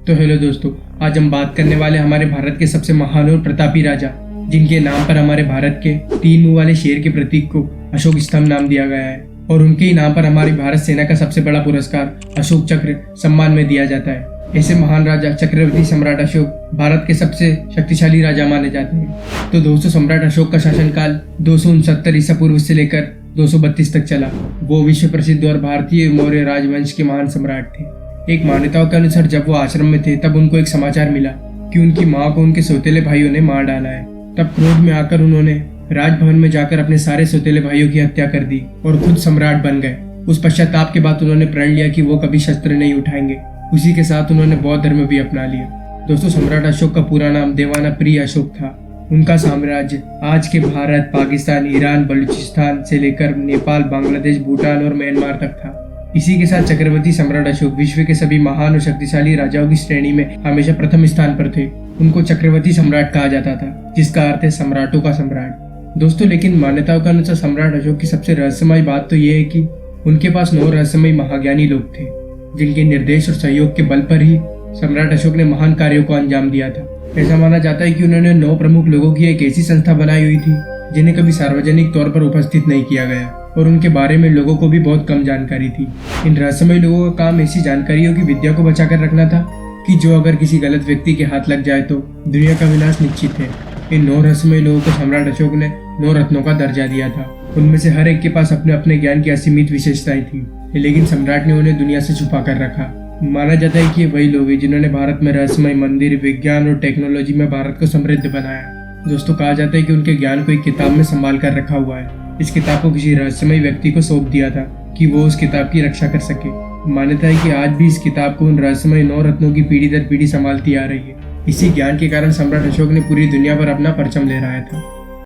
तो हेलो दोस्तों, आज हम बात करने वाले हमारे भारत के सबसे महान और प्रतापी राजा, जिनके नाम पर हमारे भारत के 3 मुंह वाले शेर के प्रतीक को अशोक स्तंभ नाम दिया गया है और उनके ही नाम पर हमारी भारत सेना का सबसे बड़ा पुरस्कार अशोक चक्र सम्मान में दिया जाता है। ऐसे महान राजा चक्रवर्ती सम्राट अशोक भारत के सबसे शक्तिशाली राजा माने जाते हैं। तो दोस्तों, सम्राट अशोक का शासनकाल 269 ईसा पूर्व से लेकर 232 तक चला। वो विश्व प्रसिद्ध और भारतीय मौर्य राजवंश के महान सम्राट थे। एक मान्यताओं के अनुसार जब वो आश्रम में थे तब उनको एक समाचार मिला कि उनकी माँ को उनके सौतेले भाइयों ने मार डाला है। तब क्रोध में आकर उन्होंने राजभवन में जाकर अपने सारे सौतेले भाइयों की हत्या कर दी और खुद सम्राट बन गए। उस पश्चाताप के बाद उन्होंने प्रण लिया कि वो कभी शस्त्र नहीं उठाएंगे। उसी के साथ उन्होंने बौद्ध धर्म भी अपना लिया। दोस्तों, सम्राट अशोक का पूरा नाम देवाना प्रिय अशोक था। उनका साम्राज्य आज के भारत, पाकिस्तान, ईरान, बलूचिस्तान से लेकर नेपाल, बांग्लादेश, भूटान और म्यांमार तक था। इसी के साथ चक्रवर्ती सम्राट अशोक विश्व के सभी महान और शक्तिशाली राजाओं की श्रेणी में हमेशा प्रथम स्थान पर थे। उनको चक्रवर्ती सम्राट कहा जाता था, जिसका अर्थ है सम्राटों का सम्राट। दोस्तों, लेकिन मान्यताओं के अनुसार सम्राट अशोक की सबसे रहस्यमय बात तो यह है कि उनके पास 9 रहस्यमय महाज्ञानी लोग थे, जिनके निर्देश और सहयोग के बल पर ही सम्राट अशोक ने महान कार्यों को अंजाम दिया था। ऐसा माना जाता है कि उन्होंने 9 प्रमुख लोगों की एक ऐसी संस्था बनाई हुई थी जिन्हें कभी सार्वजनिक तौर पर उपस्थित नहीं किया गया और उनके बारे में लोगों को भी बहुत कम जानकारी थी। इन रहस्यमय लोगों का काम ऐसी जानकारियों की विद्या को बचाकर रखना था कि जो अगर किसी गलत व्यक्ति के हाथ लग जाए तो दुनिया का विनाश निश्चित है। इन 9 रहस्यमय लोगों को सम्राट अशोक ने 9 रत्नों का दर्जा दिया था। उनमें से हर एक के पास अपने अपने ज्ञान की असीमित विशेषताएं थी, लेकिन सम्राट ने उन्हें दुनिया से छुपा कर रखा। माना जाता है कि वही लोग हैं जिन्होंने भारत में रहस्यमय मंदिर, विज्ञान और टेक्नोलॉजी में भारत को समृद्ध बनाया। दोस्तों, कहा जाता है कि उनके ज्ञान को एक किताब में संभाल कर रखा हुआ है। इस किताब को किसी रहस्यमय व्यक्ति को सौंप दिया था कि वो उस किताब की रक्षा कर सके। मान्यता है कि आज भी इस किताब को उन रहस्यमय 9 रत्नों की पीढ़ी दर पीढ़ी संभालती आ रही है। इसी ज्ञान के कारण सम्राट अशोक ने पूरी दुनिया पर अपना परचम लहराया था।